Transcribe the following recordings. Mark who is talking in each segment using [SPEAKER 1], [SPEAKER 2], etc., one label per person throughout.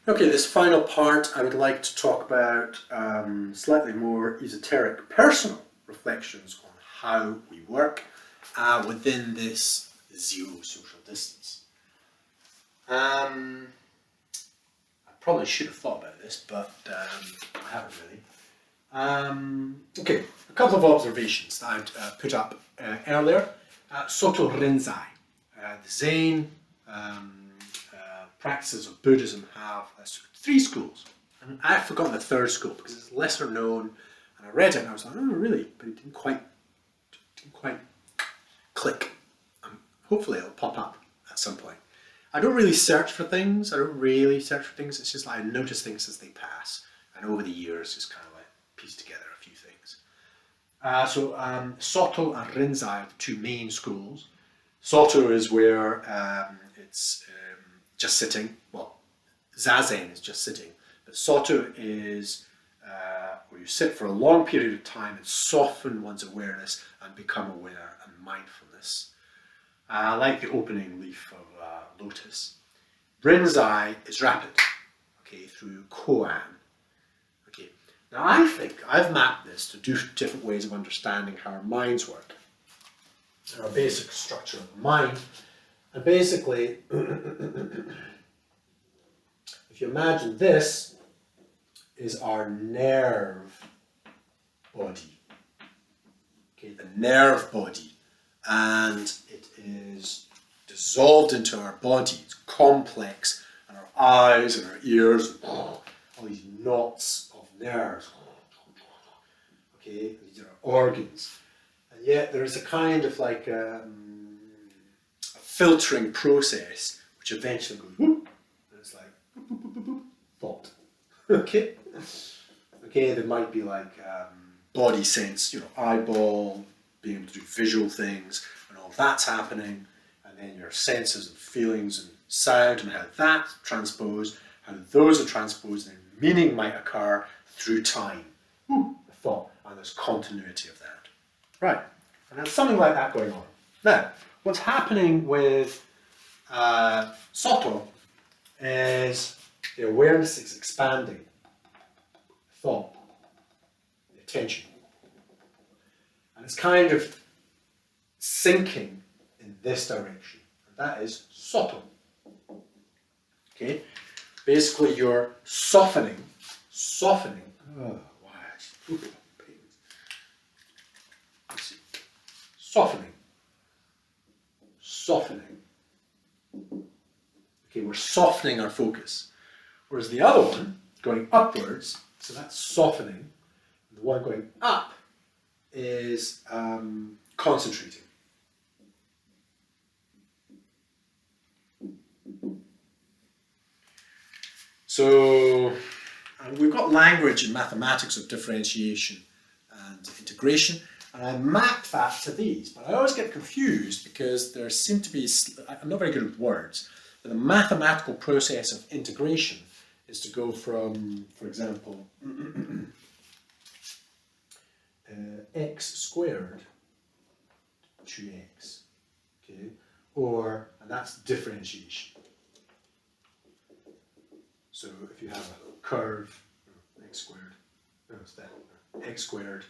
[SPEAKER 1] Okay, this final part I would like to talk about slightly more esoteric personal reflections on how we work within this zero social distance. I probably should have thought about this, but I haven't really. Okay, a couple of observations that I put up earlier. Soto Rinzai, the Zen practices of Buddhism have three schools. And I've forgotten the third school because it's lesser known. And I read it and I was like, oh, really? But it didn't quite click. Hopefully it'll pop up at some point. I don't really search for things. It's just like I notice things as they pass. And over the years, just kind of like piece together a few things. Soto and Rinzai are the two main schools. Soto is where it's just sitting. Well, Zazen is just sitting. But Soto is where you sit for a long period of time and soften one's awareness and become aware and mindfulness. Like the opening leaf of lotus. Rinzai is rapid, okay, through koan. Okay. Now I think I've mapped this to different ways of understanding how our minds work. Our basic structure of the mind. And basically, if you imagine this is our nerve body. Okay, the nerve body. And it is dissolved into our body. It's complex, and our eyes and our ears, all these knots of nerves. Okay, these are organs. And yet there is a kind of like a filtering process which eventually goes whoop, and it's like boop, boop, boop, boop, boop, thought. Okay? Okay, there might be like body sense, eyeball, being able to do visual things, and all that's happening, and then your senses and feelings and sound and how that's transposed, how those are transposed, and meaning might occur through time. The thought, and there's continuity of that. Right, and there's something like that going on. Now, what's happening with Soto is the awareness is expanding, thought, the attention. And it's kind of sinking in this direction. And that is Soto. Okay? Basically you're softening. Oh, wow. Let's see. Softening. Okay, we're softening our focus. Whereas the other one, going upwards, so that's softening. The one going up is concentrating. So we've got language and mathematics of differentiation and integration, and I map that to these, but I always get confused because there seem to be, I'm not very good with words, but the mathematical process of integration is to go from, for example, x squared to x, okay, and that's differentiation. So if you have a curve, x squared, x squared,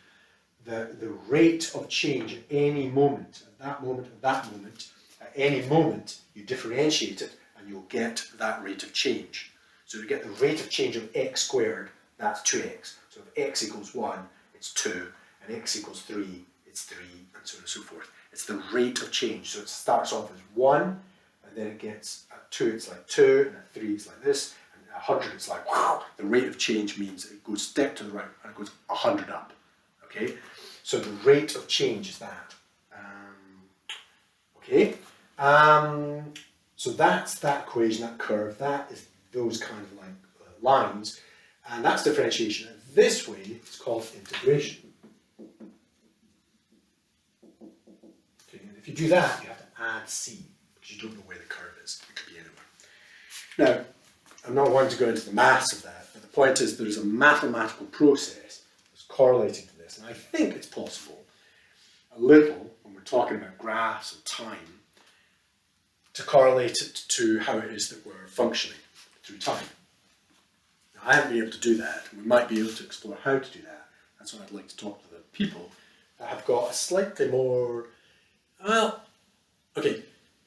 [SPEAKER 1] the rate of change at any moment, at any moment, you differentiate it and you'll get that rate of change. So to get the rate of change of x squared, that's 2x. So if x equals 1, it's 2, and x equals 3, it's 3, and so on and so forth. It's the rate of change. So it starts off as 1, and then it gets at 2, it's like 2, and at 3, it's like this, and at 100, it's like, wow. The rate of change means it goes step to the right, and it goes 100 up. Okay? So the rate of change is that. Okay? So that's that equation, that curve, that is those kind of like lines, and that's differentiation. And this way, it's called integration. Okay, and if you do that, you have to add c, because you don't know where the curve is. It could be anywhere. Now, I'm not wanting to go into the maths of that, but the point is there's a mathematical process that's correlating to this, and I think it's possible, a little, when we're talking about graphs and time, to correlate it to how it is that we're functioning through time. I haven't been able to do that. We might be able to explore how to do that. That's what I'd like to talk to the people that have got a slightly more, well, okay,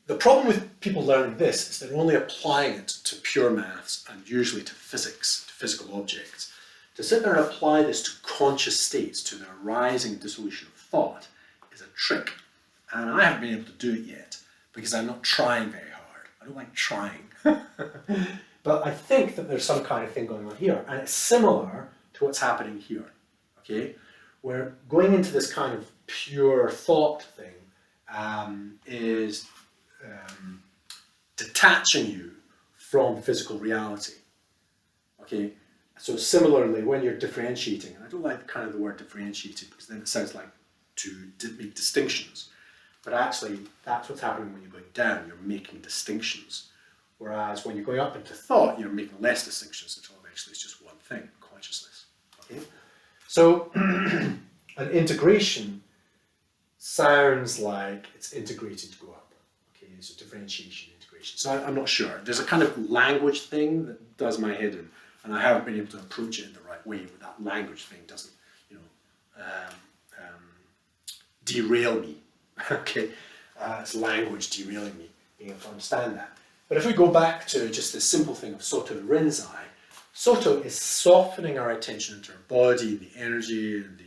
[SPEAKER 1] the problem with people learning this is they're only applying it to pure maths and usually to physics, to physical objects. To sit there and apply this to conscious states, to the arising dissolution of thought, is a trick. And I haven't been able to do it yet because I'm not trying very hard. I don't like trying. But I think that there's some kind of thing going on here, and it's similar to what's happening here. Okay? Where going into this kind of pure thought thing is detaching you from physical reality. Okay? So similarly, when you're differentiating, and I don't like kind of the word differentiating because then it sounds like to make distinctions, but actually that's what's happening when you're going down, you're making distinctions. Whereas when you're going up into thought, you're making less distinctions until eventually it's just one thing, consciousness. Okay? So an integration sounds like it's integrated to go up. Okay, so differentiation, integration. So I'm not sure. There's a kind of language thing that does my head in, and I haven't been able to approach it in the right way. But that language thing doesn't, derail me. Okay, it's language derailing me, being able to understand that. But if we go back to just the simple thing of Soto Rinzai, Soto is softening our attention into our body, the energy, and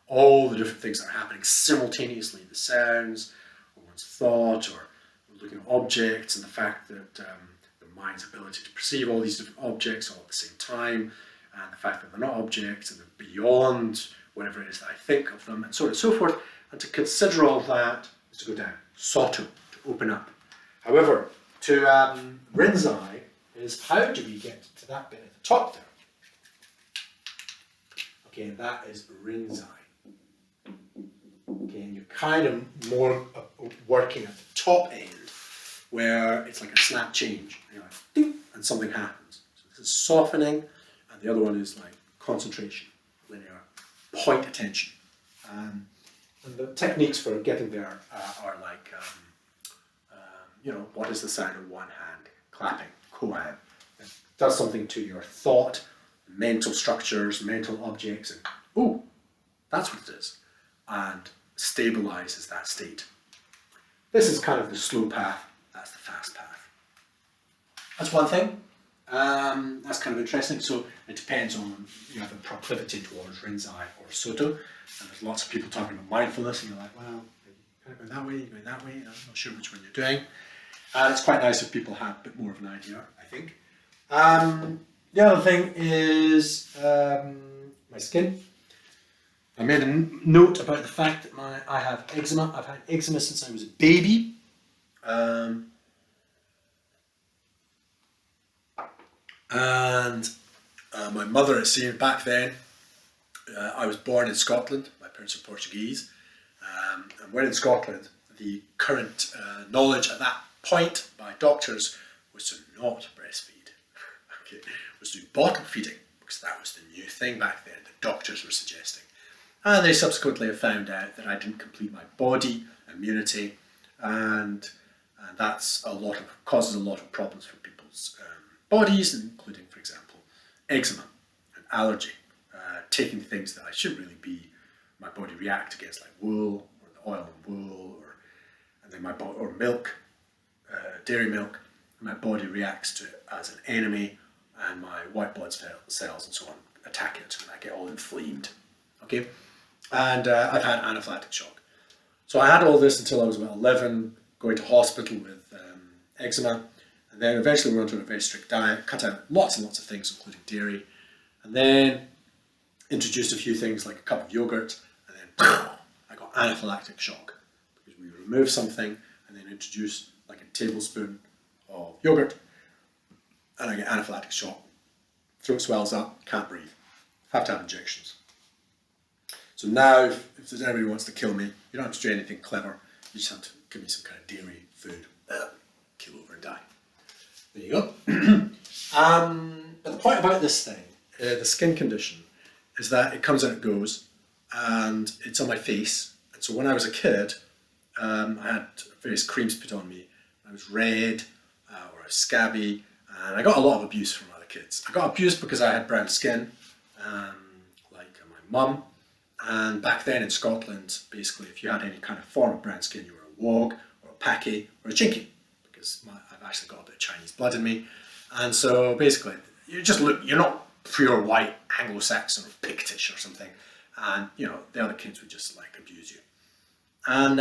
[SPEAKER 1] all the different things that are happening simultaneously, the sounds, or one's thought, or looking at objects, and the fact that the mind's ability to perceive all these different objects all at the same time, and the fact that they're not objects, and they're beyond whatever it is that I think of them, and so on and so forth. And to consider all that is to go down. Soto, to open up. However, to Rinzai is how do we get to that bit at the top there? Okay, and that is Rinzai. Okay, and you're kind of more working at the top end where it's like a snap change. You're like, ding, and something happens. So this is softening, and the other one is like concentration, linear, point attention. And the techniques for getting there are like, what is the sound of one hand? Clapping, koan. It does something to your thought, mental structures, mental objects, and oh, that's what it is. And stabilizes that state. This is kind of the slow path, that's the fast path. That's one thing. That's kind of interesting. So it depends on, you have a proclivity towards Rinzai or Soto, and there's lots of people talking about mindfulness, and you're like, well, you're kind of going that way, you're going that way, I'm not sure which one you're doing. And it's quite nice if people have a bit more of an idea, I think. The other thing is my skin. I made a note about the fact that I have eczema. I've had eczema since I was a baby. My mother had seen back then. I was born in Scotland. My parents are Portuguese. And when in Scotland, the current knowledge at that point by doctors was to not breastfeed. Okay, was to do bottle feeding, because that was the new thing back then. The doctors were suggesting. And they subsequently have found out that I didn't complete my body immunity, and that's causes a lot of problems for people's bodies, including, for example, eczema and allergy. Taking things that I shouldn't really be, my body react against, like wool or the oil in wool, and then or milk, dairy milk. My body reacts to it as an enemy, and my white blood cells and so on attack it, and I get all inflamed. Okay. And I've had anaphylactic shock. So I had all this until I was about 11, going to hospital with eczema, and then eventually we went on a very strict diet, cut out lots and lots of things, including dairy, and then introduced a few things like a cup of yogurt, and then I got anaphylactic shock, because we removed something and then introduced like a tablespoon of yogurt, and I get anaphylactic shock. Throat swells up, can't breathe, have to have injections. So now, if there's anybody who wants to kill me, you don't have to do anything clever. You just have to give me some kind of dairy food. Kill over and die. There you go. But the point about this thing, the skin condition, is that it comes and it goes, and it's on my face. And so when I was a kid, I had various creams put on me. I was red, or I was scabby, and I got a lot of abuse from other other kids. I got abused because I had brown skin, like my mum. And back then in Scotland, basically, if you had any kind of form of brown skin, you were a wog or a paki or a chinky, because I've actually got a bit of Chinese blood in me. And so basically, you're not pure white Anglo-Saxon or Pictish or something. And, you know, the other kids would just like abuse you. And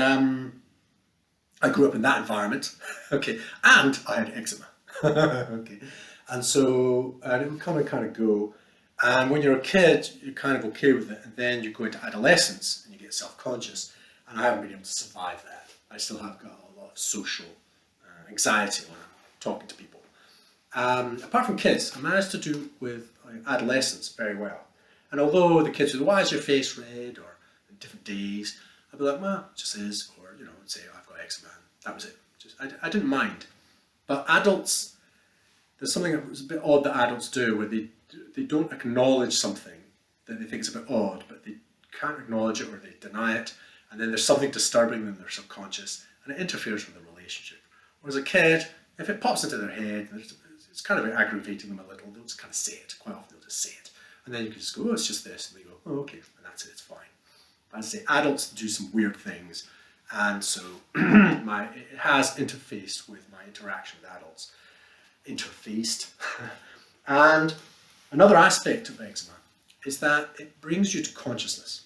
[SPEAKER 1] I grew up in that environment, okay, and I had eczema, okay. And so it would kind of go. And when you're a kid, you're kind of okay with it, and then you go into adolescence and you get self-conscious, and I haven't been able to survive that. I still have got a lot of social anxiety when I'm talking to people. Apart from kids, I managed to do with adolescents very well. And although the kids would, why is your face red, or different days, I'd be like, well, it just is, or, you know, I'd say, oh, I've got eczema, and that was it. I didn't mind. But adults, there's something that was a bit odd that adults do, where they don't acknowledge something that they think is a bit odd, but they can't acknowledge it or they deny it, and then there's something disturbing them in their subconscious, and it interferes with the relationship. Whereas a kid, if it pops into their head, it's kind of aggravating them a little, they'll just kind of say it. Quite often they'll just say it. And then you can just go, oh, it's just this, and they go, oh, okay, and that's it, it's fine. But as I say, adults do some weird things, and so it has interfaced with my interaction with adults. Interfaced. And another aspect of eczema is that it brings you to consciousness.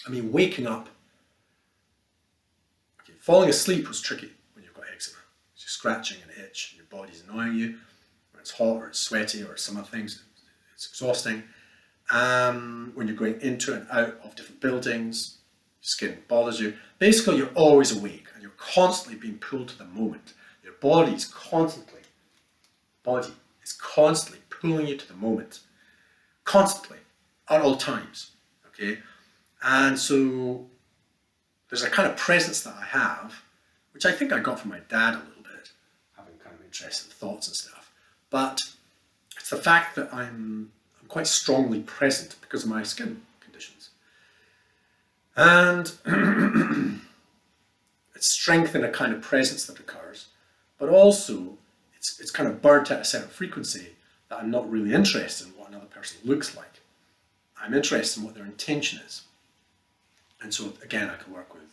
[SPEAKER 1] I mean, waking up, okay, falling asleep was tricky when you've got eczema. You're scratching and itch, and your body's annoying you, or it's hot, or it's sweaty, or some other things. It's exhausting. When you're going into and out of different buildings, your skin bothers you. Basically, you're always awake, and you're constantly being pulled to the moment. Your body is constantly pulling you to the moment, constantly, at all times, okay? And so there's a kind of presence that I have, which I think I got from my dad a little bit, having kind of interesting thoughts and stuff. But it's the fact that I'm quite strongly present because of my skin conditions. And it's strength in a kind of presence that occurs, but also it's kind of burnt at a certain frequency that I'm not really interested in what another person looks like. I'm interested in what their intention is. And so again, I can work with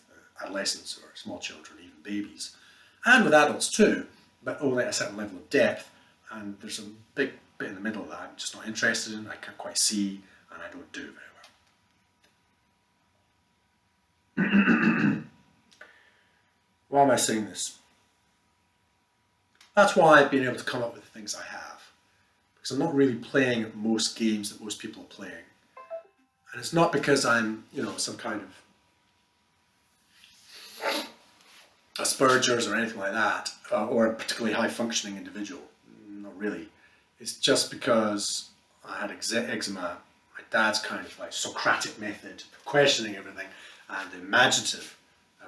[SPEAKER 1] adolescents or small children, even babies, and with adults too, but only at a certain level of depth. And there's a big bit in the middle that I'm just not interested in, I can't quite see, and I don't do very well. Why am I saying this? That's why I've been able to come up with the things I have. Because I'm not really playing most games that most people are playing. And it's not because I'm, you know, some kind of Asperger's or anything like that, or a particularly high-functioning individual. Not really. It's just because I had eczema, my dad's kind of like Socratic method of questioning everything, and the imaginative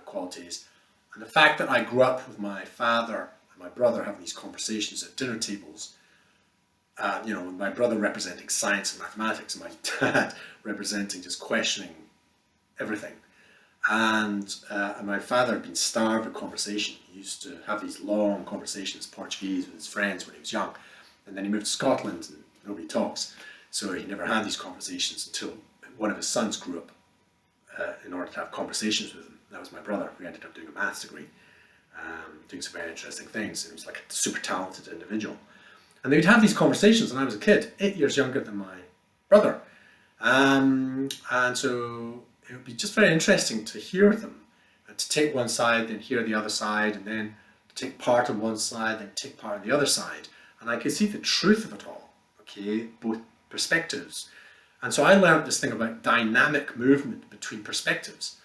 [SPEAKER 1] qualities. And the fact that I grew up with my father and my brother having these conversations at dinner tables, you know, my brother representing science and mathematics, and my dad representing just questioning everything. And my father had been starved of conversation. He used to have these long conversations, Portuguese, with his friends when he was young. And then he moved to Scotland and nobody talks. So he never had these conversations until one of his sons grew up in order to have conversations with him. That was my brother, who ended up doing a maths degree, doing some very interesting things. He was like a super talented individual. And they would have these conversations when I was a kid, 8 years younger than my brother. And so it would be just very interesting to hear them, and to take one side, then hear the other side, and then to take part on one side, then take part on the other side. And I could see the truth of it all, okay, both perspectives. And so I learned this thing about dynamic movement between perspectives.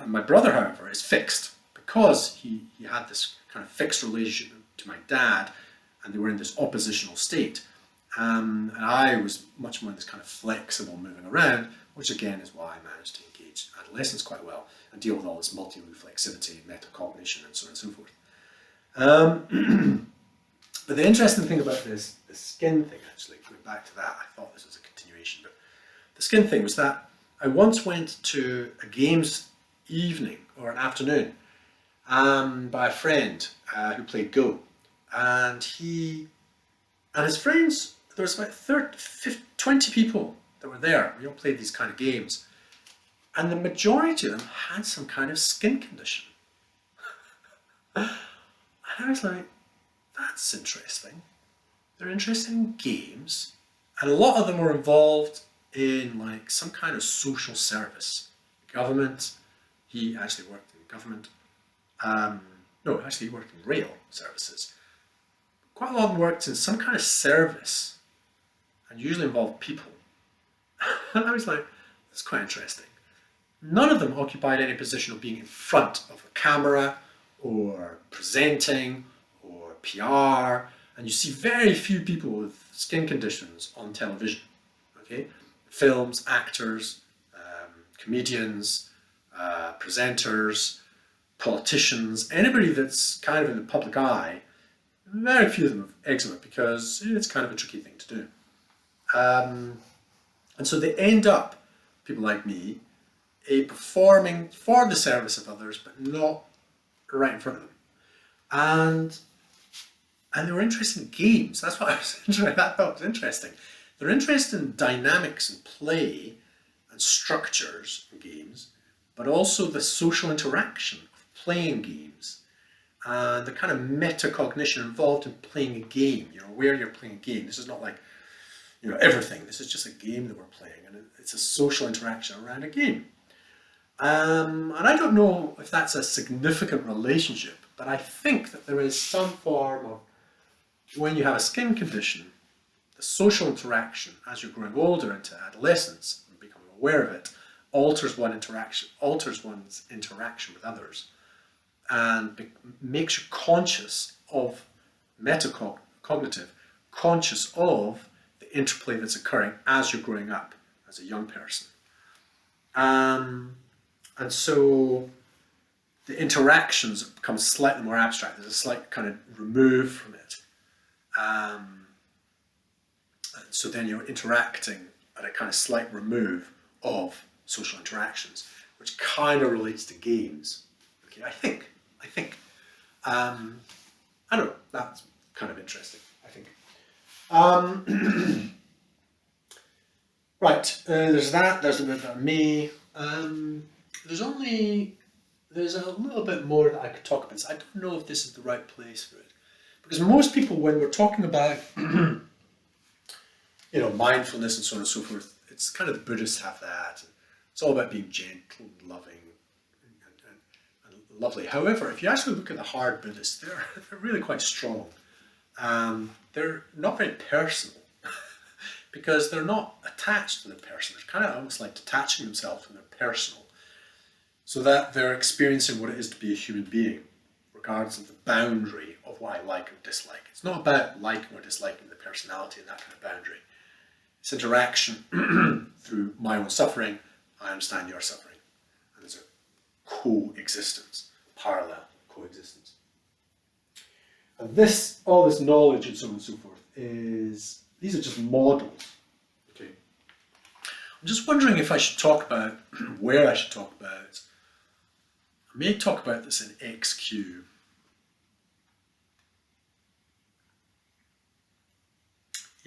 [SPEAKER 1] My brother, however, is fixed, because he had this kind of fixed relationship to my dad, and they were in this oppositional state. And I was much more in this kind of flexible moving around, which again is why I managed to engage adolescents quite well and deal with all this multi-reflexivity, metacognition, and so on and so forth. But the interesting thing about the skin thing, actually, going back to that, I thought this was a continuation, but the skin thing was that I once went to a games evening or an afternoon by a friend who played Go, and he And his friends, there was about 30, 50, 20 people that were there. We all played these kind of games. And the majority of them had some kind of skin condition. And I was like, that's interesting. They're interested in games. And a lot of them were involved in like some kind of social service. Government. He actually worked in government. No, actually he worked in rail services. Quite a lot of them worked in some kind of service and usually involved people. And I was like, that's quite interesting. None of them occupied any position of being in front of a camera or presenting or PR. And you see very few people with skin conditions on television. Okay, films, actors, comedians, presenters, politicians, anybody that's kind of in the public eye. Very few of them have eczema because it's kind of a tricky thing to do. And so they end up, people like me, performing for the service of others, but not right in front of them. And they were interested in games. That's what I thought was interesting. They're interested in dynamics and play and structures in games, but also the social interaction of playing games and the kind of metacognition involved in playing a game. You're aware you're playing a game. This is not like, everything. This is just a game that we're playing, and it's a social interaction around a game. And I don't know if that's a significant relationship, but I think that there is some form of, when you have a skin condition, the social interaction as you're growing older into adolescence and becoming aware of it alters one's interaction with others, and makes you conscious of metacognitive, conscious of the interplay that's occurring as you're growing up as a young person. And so the interactions become slightly more abstract. There's a slight kind of remove from it. So then you're interacting at a kind of slight remove of social interactions, which kind of relates to games. Okay, I think. I don't know, that's kind of interesting, I think. Right, there's that, there's a bit about me. There's a little bit more that I could talk about. I don't know if this is the right place for it. Because most people, when we're talking about, mindfulness and so on and so forth, it's kind of the Buddhists have that. It's all about being gentle and loving and lovely. However, if you actually look at the hard Buddhists, they're really quite strong. They're not very personal because they're not attached to the person. They're kind of almost like detaching themselves from their personal, so that they're experiencing what it is to be a human being, regardless of the boundary of what I like or dislike. It's not about liking or disliking the personality and that kind of boundary. It's interaction through my own suffering. I understand your suffering. And there's a coexistence, parallel coexistence. And all this knowledge and so on and so forth these are just models. Okay. I'm just wondering if I should talk about, where I should talk about. I may talk about this in XQ.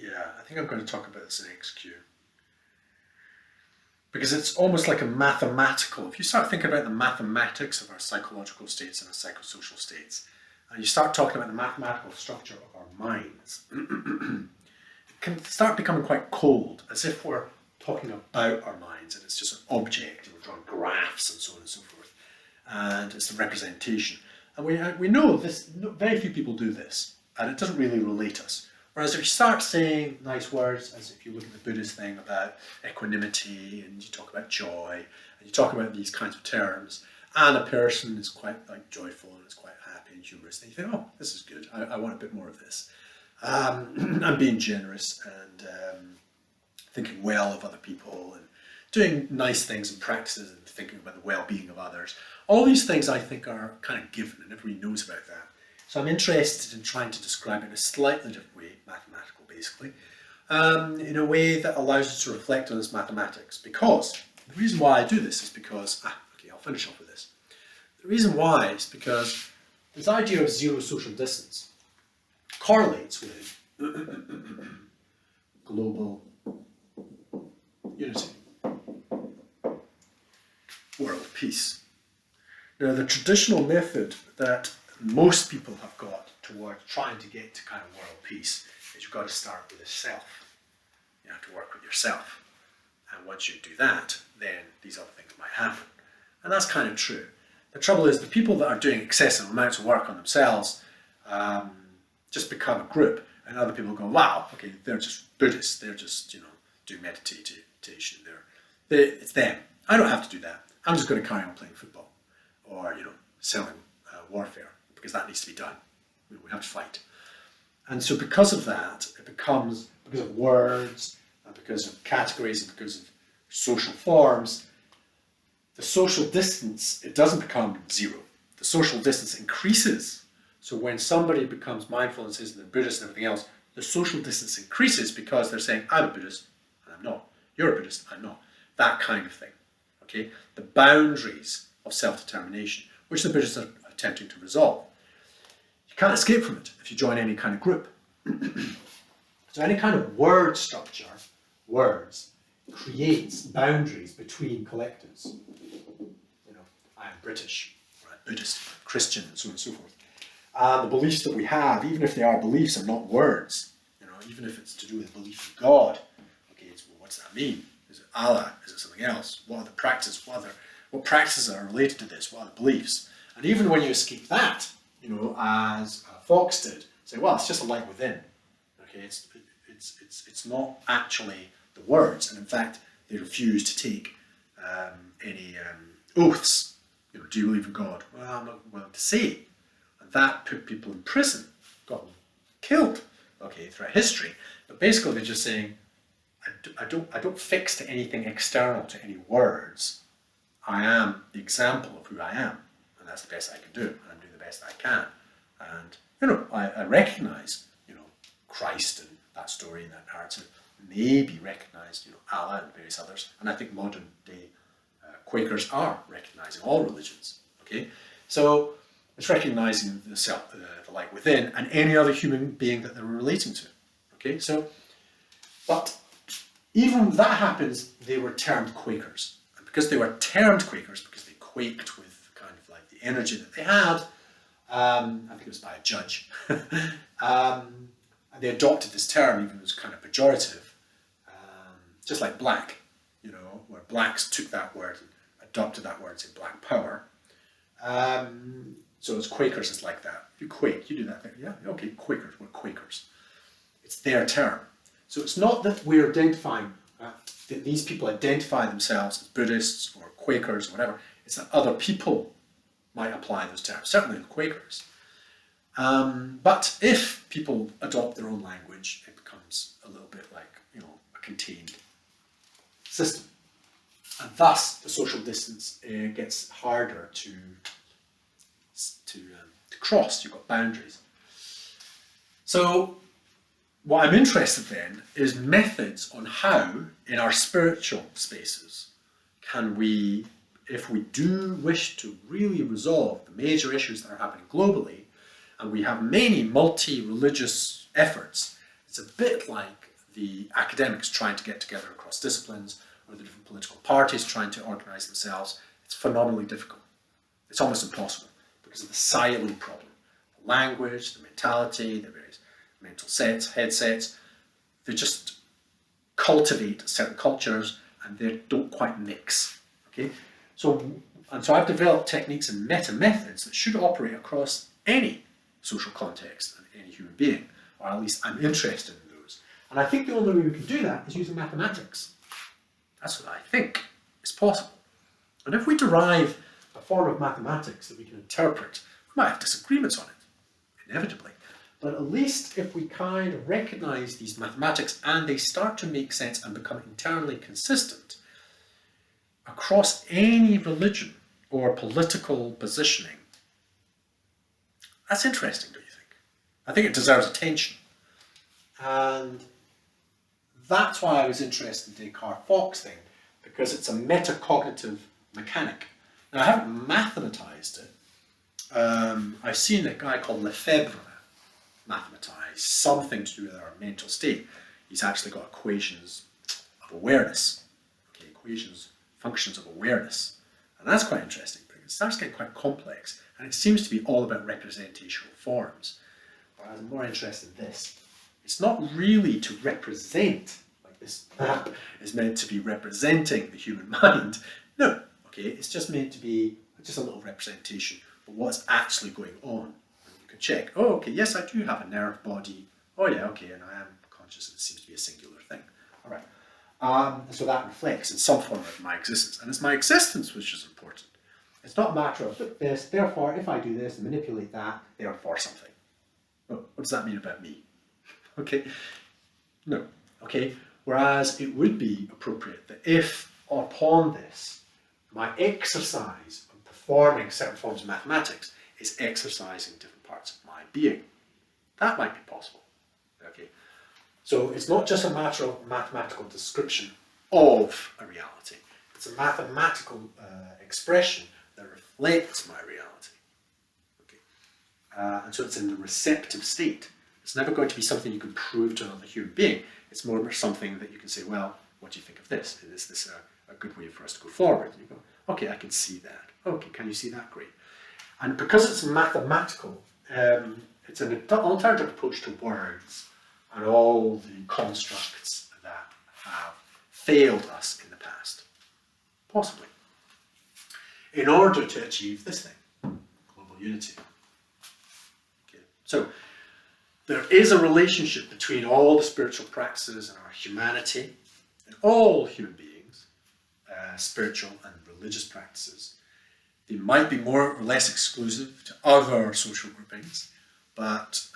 [SPEAKER 1] Yeah, I think I'm going to talk about this in XQ. Because it's almost like a mathematical, if you start thinking about the mathematics of our psychological states and our psychosocial states, and you start talking about the mathematical structure of our minds, it can start becoming quite cold, as if we're talking about our minds and it's just an object and we're drawing graphs and so on and so forth. And it's the representation. And we know this, very few people do this, and it doesn't really relate us. Whereas if you start saying nice words, as if you look at the Buddhist thing about equanimity, and you talk about joy, and you talk about these kinds of terms, and a person is quite joyful and is quite happy and humorous, then you think, oh, this is good, I want a bit more of this. And being generous and thinking well of other people and doing nice things and practices and thinking about the well-being of others. All these things I think are kind of given, and everybody knows about that. So I'm interested in trying to describe it in a slightly different way, mathematical basically, in a way that allows us to reflect on this mathematics. Because the reason why I do this is because, okay, I'll finish off with this. The reason why is because this idea of zero social distance correlates with global unity. World peace. Now, the traditional method that most people have got towards trying to get to kind of world peace is you've got to start with yourself. You have to work with yourself. And once you do that, then these other things might happen. And that's kind of true. The trouble is the people that are doing excessive amounts of work on themselves just become a group, and other people go, wow, okay, they're just Buddhists, they're just, doing meditation, it's them. I don't have to do that. I'm just going to carry on playing football or, selling warfare, because that needs to be done. We have to fight. And so because of that, it becomes, because of words, and because of categories, and because of social forms, the social distance, it doesn't become zero. The social distance increases. So when somebody becomes mindful and says they're Buddhist and everything else, the social distance increases because they're saying, I'm a Buddhist, and I'm not. You're a Buddhist, I'm not. That kind of thing. Okay? The boundaries of self-determination, which the Buddhists are attempting to resolve. You can't escape from it if you join any kind of group. So any kind of word structure, words, creates boundaries between collectives. I am British, or I'm Buddhist, Christian, and so on and so forth. And the beliefs that we have, even if they are beliefs, are not words. Even if it's to do with belief in God. Okay, what's that mean? Is it Allah? Is it something else? What are the practices? What practices are related to this? What are the beliefs? And even when you escape that, as Fox did, say, well, it's just a light within. Okay, it's not actually the words, and in fact, they refuse to take any oaths. Do you believe in God? Well, I'm not willing to say. And that put people in prison, got them killed. Okay, throughout history. But basically, they're just saying, I don't fix to anything external, to any words. I am the example of who I am, and that's the best I can do, and I'm doing the best I can. And I recognise, Christ and that story and that narrative. Maybe recognise, Allah and various others, and I think modern day Quakers are recognising all religions. Okay, so it's recognising the self, the light within, and any other human being that they're relating to. Okay, so, but even when that happens, they were termed Quakers, and because they were termed Quakers, because they quaked with kind of like the energy that they had, I think it was by a judge, and they adopted this term, even though it was kind of pejorative, just like black, where blacks took that word and adopted that word and said black power. So as Quakers, it's like that. You quake, you do that thing. Yeah, okay, Quakers, we're Quakers. It's their term. So it's not that we're identifying, that these people identify themselves as Buddhists or Quakers or whatever. It's that other people might apply those terms, certainly the Quakers. But if people adopt their own language, it becomes a little bit like, a contained system. And thus, the social distance gets harder to cross. You've got boundaries. So, what I'm interested in is methods on how, in our spiritual spaces, can we, if we do wish to really resolve the major issues that are happening globally, and we have many multi-religious efforts, it's a bit like the academics trying to get together across disciplines, or the different political parties trying to organise themselves. It's phenomenally difficult. It's almost impossible because of the silo problem. The language, the mentality, the various mental sets, headsets, they just cultivate certain cultures and they don't quite mix. Okay? So I've developed techniques and meta-methods that should operate across any social context and any human being, or at least I'm interested in those. And I think the only way we can do that is using mathematics. That's what I think is possible. And if we derive a form of mathematics that we can interpret, we might have disagreements on it, inevitably. But at least if we kind of recognize these mathematics and they start to make sense and become internally consistent across any religion or political positioning, that's interesting, don't you think? I think it deserves attention. And that's why I was interested in the Descartes-Fox thing, because it's a metacognitive mechanic. Now, I haven't mathematized it. I've seen a guy called Lefebvre mathematize something to do with our mental state. he's actually got equations of awareness. Okay, equations, functions of awareness. And that's quite interesting because it starts getting quite complex and it seems to be all about representational forms. Whereas I'm more interested in this. It's not really to represent, like this map is meant to be representing the human mind. No, okay, it's just meant to be just a little representation of what's actually going on. And you can check, oh, okay, yes, I do have a nerve body. Oh yeah, okay, and I am conscious, and it seems to be a singular thing. All right. So that reflects in some form of my existence. And it's my existence which is important. It's not a matter of this, therefore, if I do this and manipulate that, therefore something. Oh, what does that mean about me? Okay, no, okay. Whereas it would be appropriate that if upon this, my exercise of performing certain forms of mathematics is exercising different parts of my being. That might be possible. Okay, so it's not just a matter of mathematical description of a reality. It's a mathematical expression that reflects my reality. Okay, and so it's in the receptive state. It's never going to be something you can prove to another human being. It's more something that you can say, well, what do you think of this? Is this a good way for us to go forward? And you go, okay, I can see that. Okay, can you see that? Great. And because it's mathematical, it's an alternative approach to words and all the constructs that have failed us in the past, possibly, in order to achieve this thing, global unity. Okay. So there is a relationship between all the spiritual practices and our humanity, and all human beings, spiritual and religious practices. They might be more or less exclusive to other social groupings, but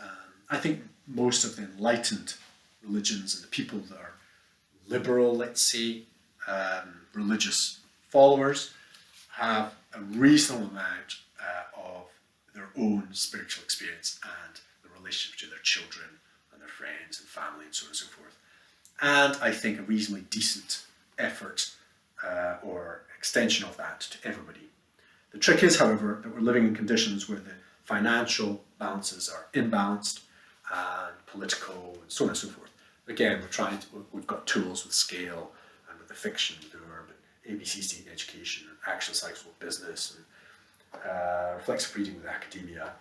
[SPEAKER 1] I think most of the enlightened religions and the people that are liberal, let's say, religious followers, have a reasonable amount of their own spiritual experience and the relationship to their children and their friends and family and so on and so forth. And I think a reasonably decent effort or extension of that to everybody. The trick is, however, that we're living in conditions where the financial balances are imbalanced and political and so on and so forth. Again, we've got tools with Sqale and with the fiction, with the urban, ABC State Education, and Action Cycles with business, and reflexive reading with academia,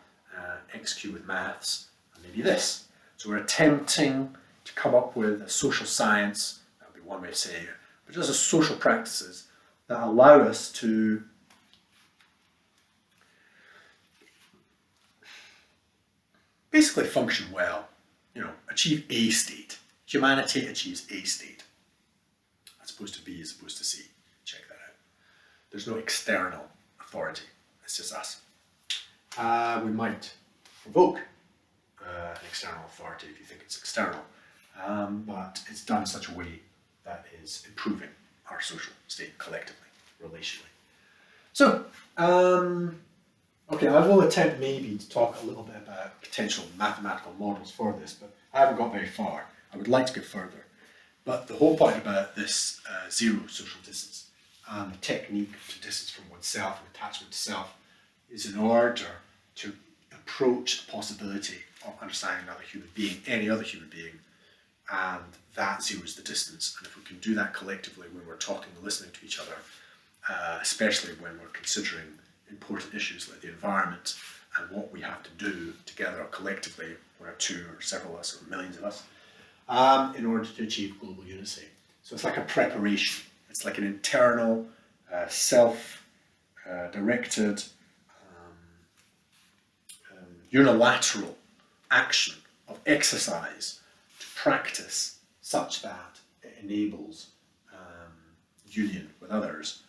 [SPEAKER 1] XQ with maths, and maybe this. So we're attempting to come up with a social science, that would be one way of saying it, but just as social practices that allow us to basically function well, achieve a state. Humanity achieves a state, as opposed to B, as opposed to C. Check that out. There's no external authority, it's just us. We might provoke an external authority if you think it's external, but it's done in such a way that is improving our social state collectively, relationally. So, okay, I will attempt maybe to talk a little bit about potential mathematical models for this, but I haven't got very far. I would like to go further. But the whole point about this zero social distance and the technique to distance from oneself and attachment to self is in order to approach the possibility of understanding another human being, any other human being, and that zeros the distance. And if we can do that collectively when we're talking and listening to each other, especially when we're considering important issues like the environment and what we have to do together or collectively, one or two or several of us or millions of us, in order to achieve global unity. So it's like a preparation. It's like an internal, self-directed, unilateral action of exercise to practice such that it enables union with others,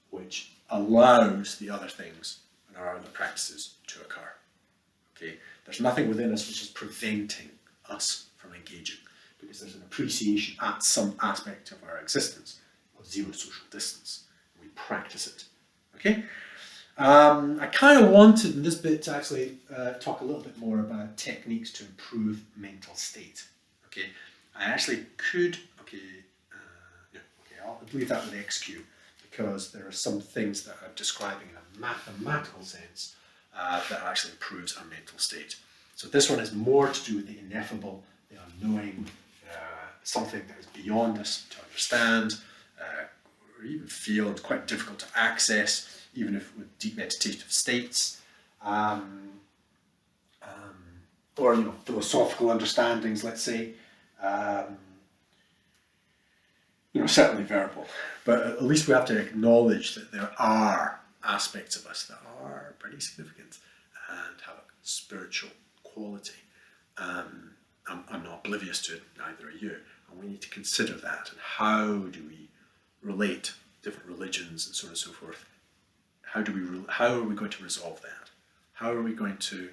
[SPEAKER 1] which allows the other things and our other practices to occur. Okay, there's nothing within us which is preventing us from engaging, because there's an appreciation at some aspect of our existence of zero social distance. We practice it. Okay. I kind of wanted in this bit to actually talk a little bit more about techniques to improve mental state. Okay, I actually could. I'll leave that with XQ, because there are some things that I'm describing in a mathematical sense that actually improves our mental state. So this one is more to do with the ineffable, the unknowing, something that is beyond us to understand, or even feel quite difficult to access, even if with deep meditative states, or philosophical understandings, let's say, certainly verbal. But at least we have to acknowledge that there are aspects of us that are pretty significant and have a spiritual quality. I'm not oblivious to it, neither are you. And we need to consider that, and how do we relate different religions and so on and so forth. How are we going to resolve that? How are we going to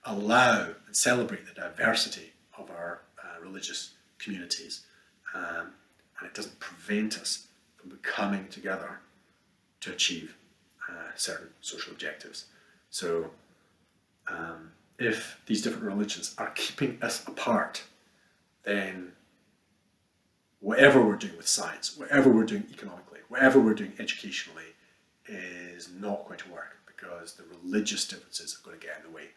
[SPEAKER 1] allow and celebrate the diversity of our religious communities, and it doesn't prevent us from coming together to achieve certain social objectives. So if these different religions are keeping us apart, then whatever we're doing with science, whatever we're doing economically, whatever we're doing educationally is not going to work, because the religious differences are going to get in the way.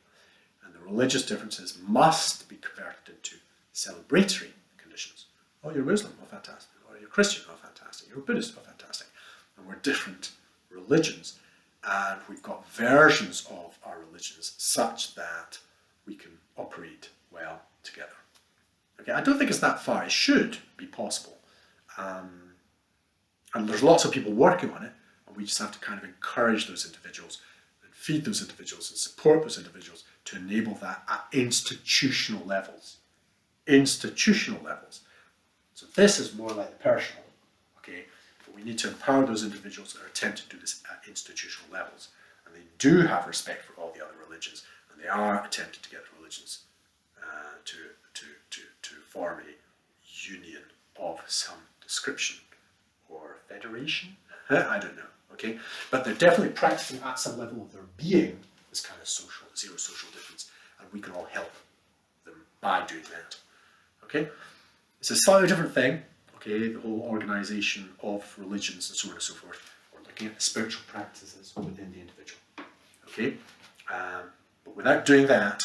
[SPEAKER 1] And the religious differences must be converted into celebratory conditions. Oh, you're Muslim, oh fantastic. Or you're Christian, oh fantastic. You're Buddhist, oh fantastic. And we're different religions, and we've got versions of our religions such that we can operate well together. Okay, I don't think it's that far. It should be possible. And there's lots of people working on it, and we just have to kind of encourage those individuals and feed those individuals and support those individuals to enable that at institutional levels. Institutional levels. So this is more like the personal, okay? But we need to empower those individuals that are attempting to do this at institutional levels. And they do have respect for all the other religions, and they are attempting to get the religions to form a union of some description, or federation, I don't know, okay? But they're definitely practicing at some level of their being this kind of zero social difference, and we can all help them by doing that, okay? It's a slightly different thing, okay, the whole organisation of religions and so on and so forth. We're looking at the spiritual practices within the individual, okay? But without doing that,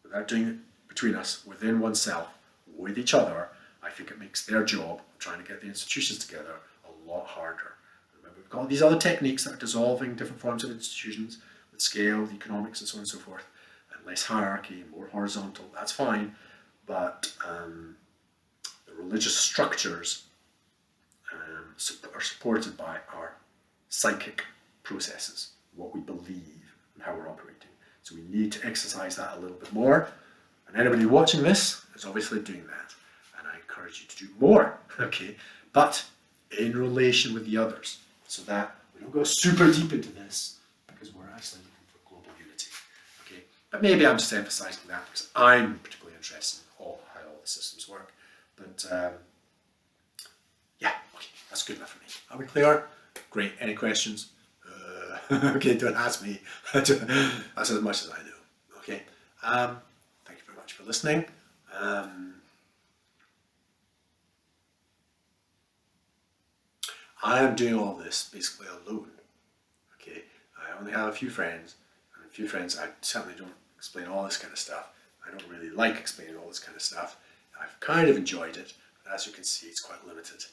[SPEAKER 1] without doing it between us, within oneself, with each other, I think it makes their job of trying to get the institutions together a lot harder. Remember, we've got these other techniques that are dissolving different forms of institutions with Sqale, the economics, and so on and so forth, and less hierarchy, more horizontal. That's fine, but the religious structures are supported by our psychic processes, what we believe and how we're operating. So we need to exercise that a little bit more, and anybody watching this is obviously doing that. And I encourage you to do more, okay? But in relation with the others, so that we don't go super deep into this, because we're actually looking for global unity, okay? But maybe I'm just emphasizing that because I'm particularly interested in how all the systems work. But yeah, okay, that's good enough for me. Are we clear? Great. Any questions? Okay, don't ask me. That's as much as I know. Okay. Thank you very much for listening. I am doing all this basically alone. Okay. I only have a few friends, and a few friends. I certainly don't explain all this kind of stuff. I don't really like explaining all this kind of stuff. I've kind of enjoyed it, but as you can see, it's quite limited.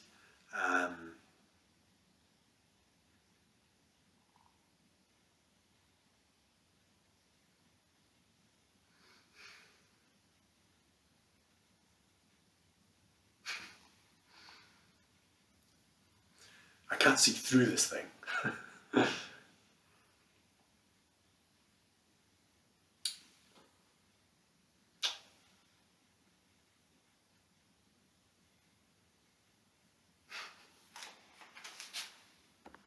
[SPEAKER 1] I can't see through this thing.